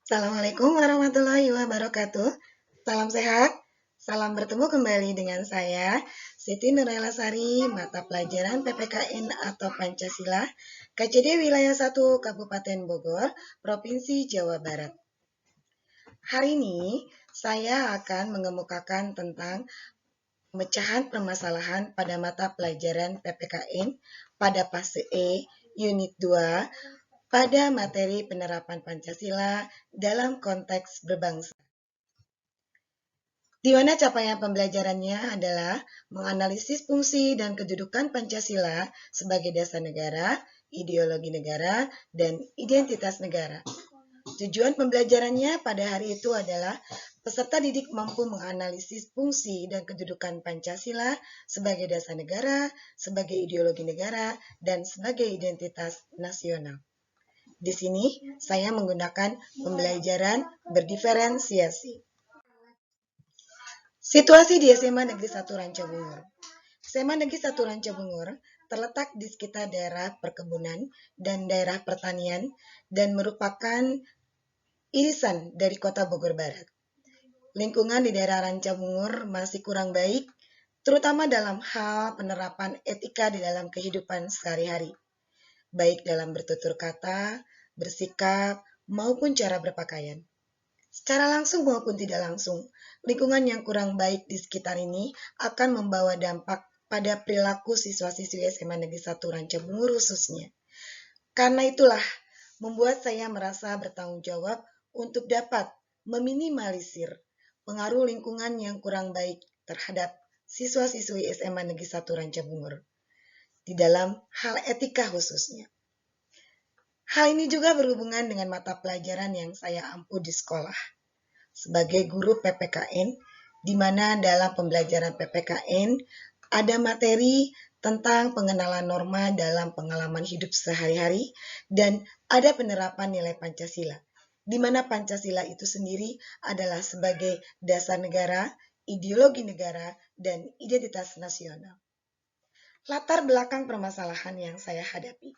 Assalamualaikum warahmatullahi wabarakatuh. Salam sehat. Salam bertemu kembali dengan saya, Siti Nurela Sari, mata pelajaran PPKN atau Pancasila, KCD Wilayah 1 Kabupaten Bogor, Provinsi Jawa Barat. Hari ini saya akan mengemukakan tentang pemecahan permasalahan pada mata pelajaran PPKN pada fase E, Unit 2, pada materi penerapan Pancasila dalam konteks berbangsa. Di mana capaian pembelajarannya adalah menganalisis fungsi dan kedudukan Pancasila sebagai dasar negara, ideologi negara, dan identitas negara. Tujuan pembelajarannya pada hari itu adalah peserta didik mampu menganalisis fungsi dan kedudukan Pancasila sebagai dasar negara, sebagai ideologi negara, dan sebagai identitas nasional. Di sini saya menggunakan pembelajaran berdiferensiasi. Situasi di SMA Negeri 1 Rancabungur. SMA Negeri 1 Rancabungur terletak di sekitar daerah perkebunan dan daerah pertanian dan merupakan irisan dari Kota Bogor Barat. Lingkungan di daerah Rancabungur masih kurang baik, terutama dalam hal penerapan etika di dalam kehidupan sehari-hari, baik dalam bertutur kata, bersikap, maupun cara berpakaian. Secara langsung maupun tidak langsung, lingkungan yang kurang baik di sekitar ini akan membawa dampak pada perilaku siswa-siswi SMA Negeri 1 Rancabungur khususnya. Karena itulah, membuat saya merasa bertanggung jawab untuk dapat meminimalisir pengaruh lingkungan yang kurang baik terhadap siswa-siswi SMA Negeri 1 Rancabungur di dalam hal etika khususnya. Hal ini juga berhubungan dengan mata pelajaran yang saya ampu di sekolah. Sebagai guru PPKN, di mana dalam pembelajaran PPKN ada materi tentang pengenalan norma dalam pengalaman hidup sehari-hari dan ada penerapan nilai Pancasila, di mana Pancasila itu sendiri adalah sebagai dasar negara, ideologi negara, dan identitas nasional. Latar belakang permasalahan yang saya hadapi.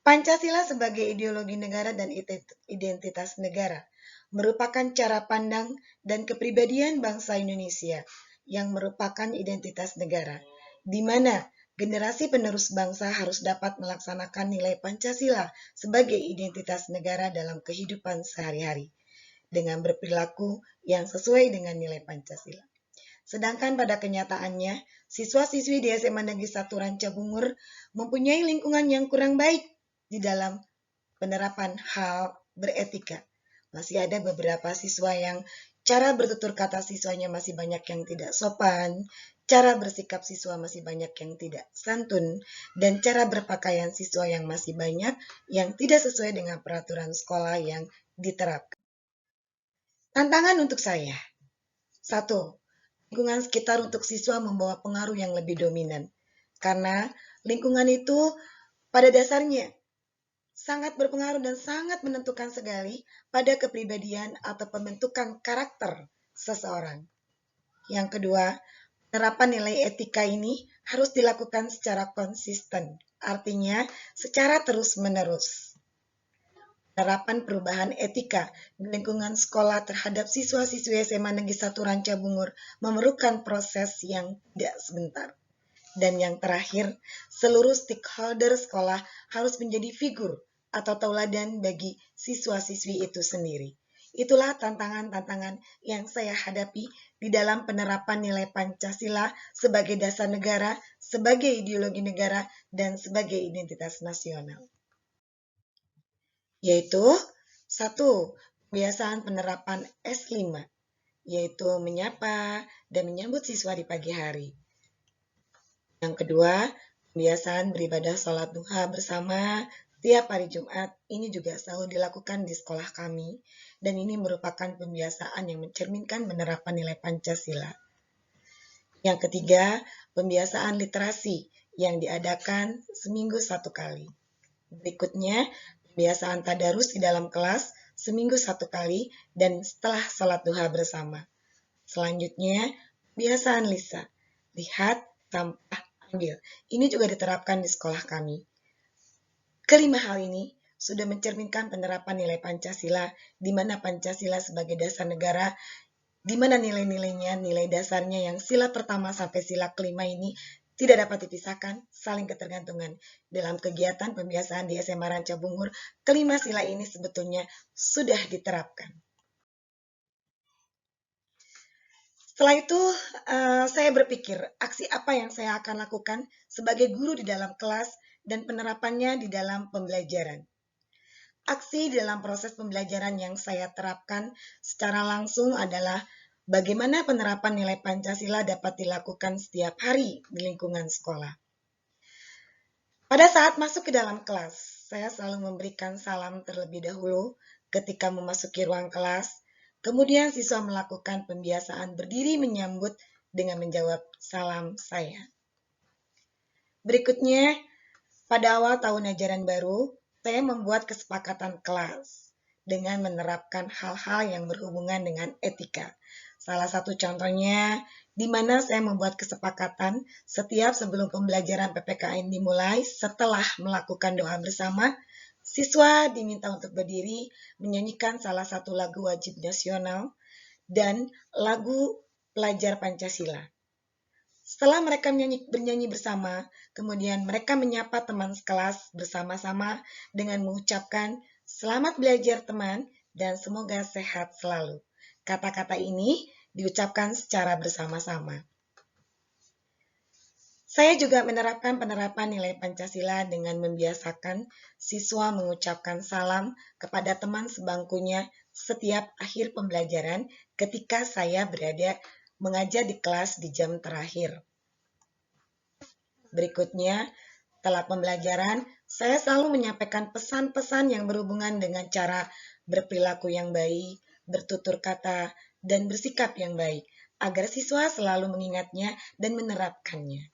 Pancasila sebagai ideologi negara dan identitas negara merupakan cara pandang dan kepribadian bangsa Indonesia yang merupakan identitas negara, di mana generasi penerus bangsa harus dapat melaksanakan nilai Pancasila sebagai identitas negara dalam kehidupan sehari-hari, dengan berperilaku yang sesuai dengan nilai Pancasila. Sedangkan pada kenyataannya, siswa-siswi di SMA Negeri 1 Rancabungur mempunyai lingkungan yang kurang baik di dalam penerapan hal beretika. Masih ada beberapa siswa yang cara bertutur kata siswanya masih banyak yang tidak sopan, cara bersikap siswa masih banyak yang tidak santun, dan cara berpakaian siswa yang masih banyak yang tidak sesuai dengan peraturan sekolah yang diterapkan. Tantangan untuk saya. 1. Lingkungan sekitar untuk siswa membawa pengaruh yang lebih dominan. Karena lingkungan itu pada dasarnya sangat berpengaruh dan sangat menentukan sekali pada kepribadian atau pembentukan karakter seseorang. Yang kedua, penerapan nilai etika ini harus dilakukan secara konsisten, artinya secara terus-menerus. Penerapan perubahan etika di lingkungan sekolah terhadap siswa-siswi SMA Negeri 1 Rancabungur memerlukan proses yang tidak sebentar. Dan yang terakhir, seluruh stakeholder sekolah harus menjadi figur atau tauladan bagi siswa-siswi itu sendiri. Itulah tantangan-tantangan yang saya hadapi di dalam penerapan nilai Pancasila sebagai dasar negara, sebagai ideologi negara, dan sebagai identitas nasional. Yaitu, 1. Kebiasaan penerapan S5, yaitu menyapa dan menyambut siswa di pagi hari. Yang kedua, kebiasaan beribadah sholat duha bersama tiap hari Jumat. Ini juga selalu dilakukan di sekolah kami, dan ini merupakan pembiasaan yang mencerminkan penerapan nilai Pancasila. Yang ketiga, pembiasaan literasi yang diadakan seminggu 1 kali. Berikutnya, pembiasaan tadarus di dalam kelas seminggu 1 kali dan setelah sholat duha bersama. Selanjutnya, pembiasaan lisa, lihat, sampah, ambil. Ini juga diterapkan di sekolah kami. Kelima hal ini sudah mencerminkan penerapan nilai Pancasila, di mana Pancasila sebagai dasar negara, di mana nilai-nilainya, nilai dasarnya yang sila pertama sampai sila kelima ini tidak dapat dipisahkan, saling ketergantungan. Dalam kegiatan pembiasaan di SMA Ranca Bungur, kelima sila ini sebetulnya sudah diterapkan. Setelah itu, saya berpikir aksi apa yang saya akan lakukan sebagai guru di dalam kelas dan penerapannya di dalam pembelajaran. Aksi dalam proses pembelajaran yang saya terapkan secara langsung adalah bagaimana penerapan nilai Pancasila dapat dilakukan setiap hari di lingkungan sekolah. Pada saat masuk ke dalam kelas, saya selalu memberikan salam terlebih dahulu ketika memasuki ruang kelas. Kemudian siswa melakukan pembiasaan berdiri menyambut dengan menjawab salam saya. Berikutnya, pada awal tahun ajaran baru, saya membuat kesepakatan kelas dengan menerapkan hal-hal yang berhubungan dengan etika. Salah satu contohnya, di mana saya membuat kesepakatan setiap sebelum pembelajaran PPKN dimulai, setelah melakukan doa bersama, siswa diminta untuk berdiri menyanyikan salah satu lagu wajib nasional dan lagu pelajar Pancasila. Setelah mereka bernyanyi bersama, kemudian mereka menyapa teman sekelas bersama-sama dengan mengucapkan "Selamat belajar teman" dan "Semoga sehat selalu". Kata-kata ini diucapkan secara bersama-sama. Saya juga menerapkan penerapan nilai Pancasila dengan membiasakan siswa mengucapkan salam kepada teman sebangkunya setiap akhir pembelajaran ketika saya berada mengajar di kelas di jam terakhir. Berikutnya, setelah pembelajaran, saya selalu menyampaikan pesan-pesan yang berhubungan dengan cara berperilaku yang baik, bertutur kata, dan bersikap yang baik, agar siswa selalu mengingatnya dan menerapkannya.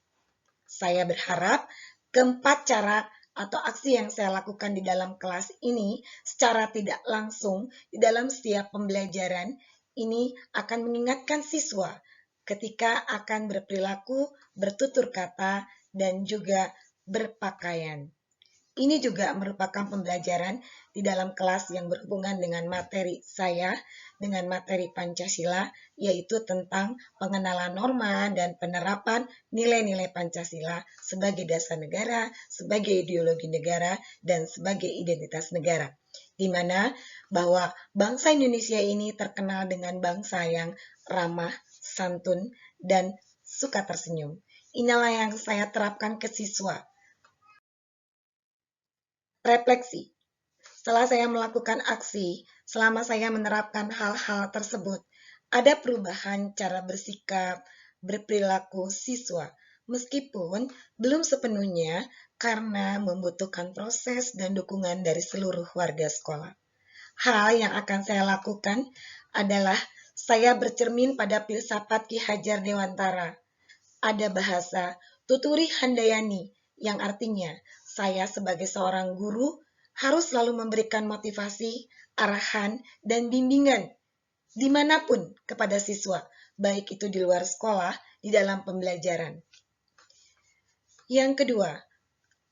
Saya berharap keempat cara atau aksi yang saya lakukan di dalam kelas ini secara tidak langsung di dalam setiap pembelajaran ini akan mengingatkan siswa ketika akan berperilaku, bertutur kata, dan juga berpakaian. Ini juga merupakan pembelajaran di dalam kelas yang berhubungan dengan materi saya, dengan materi Pancasila, yaitu tentang pengenalan norma dan penerapan nilai-nilai Pancasila sebagai dasar negara, sebagai ideologi negara, dan sebagai identitas negara. Di mana bahwa bangsa Indonesia ini terkenal dengan bangsa yang ramah, santun, dan suka tersenyum. Inilah yang saya terapkan ke siswa. Refleksi. Setelah saya melakukan aksi, selama saya menerapkan hal-hal tersebut, ada perubahan cara bersikap, berperilaku siswa, meskipun belum sepenuhnya karena membutuhkan proses dan dukungan dari seluruh warga sekolah. Hal yang akan saya lakukan adalah saya bercermin pada filsafat Ki Hajar Dewantara. Ada bahasa tuturi handayani yang artinya saya sebagai seorang guru harus selalu memberikan motivasi, arahan, dan bimbingan dimanapun kepada siswa, baik itu di luar sekolah, di dalam pembelajaran. Yang kedua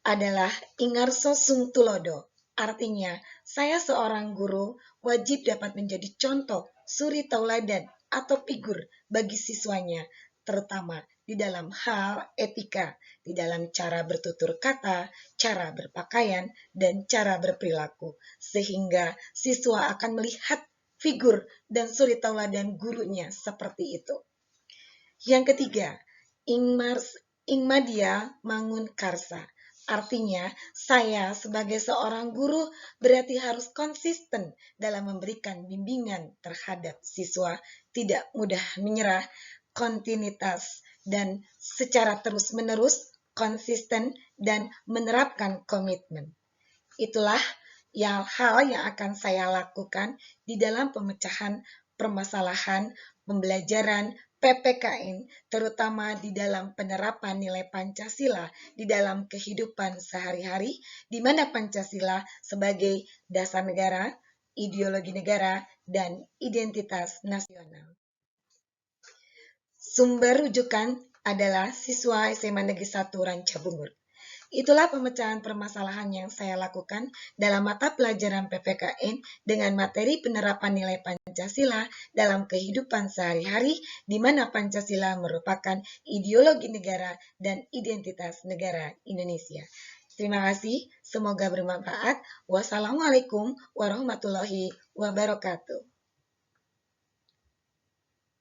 adalah ingarso sung tulodo, artinya saya seorang guru wajib dapat menjadi contoh, suri tauladan, atau figur bagi siswanya, terutama di dalam hal etika, di dalam cara bertutur kata, cara berpakaian, dan cara berperilaku, sehingga siswa akan melihat figur dan suri tauladan gurunya seperti itu. Yang ketiga, ingmadia mangun karsa. Artinya, saya sebagai seorang guru berarti harus konsisten dalam memberikan bimbingan terhadap siswa, tidak mudah menyerah, kontinuitas, dan secara terus-menerus, konsisten, dan menerapkan komitmen. Itulah hal yang akan saya lakukan di dalam pemecahan permasalahan pembelajaran PPKN, terutama di dalam penerapan nilai Pancasila di dalam kehidupan sehari-hari, di mana Pancasila sebagai dasar negara, ideologi negara, dan identitas nasional. Sumber rujukan adalah siswa SMA Negeri 1 Ranca Bungur. Itulah pemecahan permasalahan yang saya lakukan dalam mata pelajaran PPKN dengan materi penerapan nilai Pancasila dalam kehidupan sehari-hari, di mana Pancasila merupakan ideologi negara dan identitas negara Indonesia. Terima kasih, semoga bermanfaat. Wassalamualaikum warahmatullahi wabarakatuh.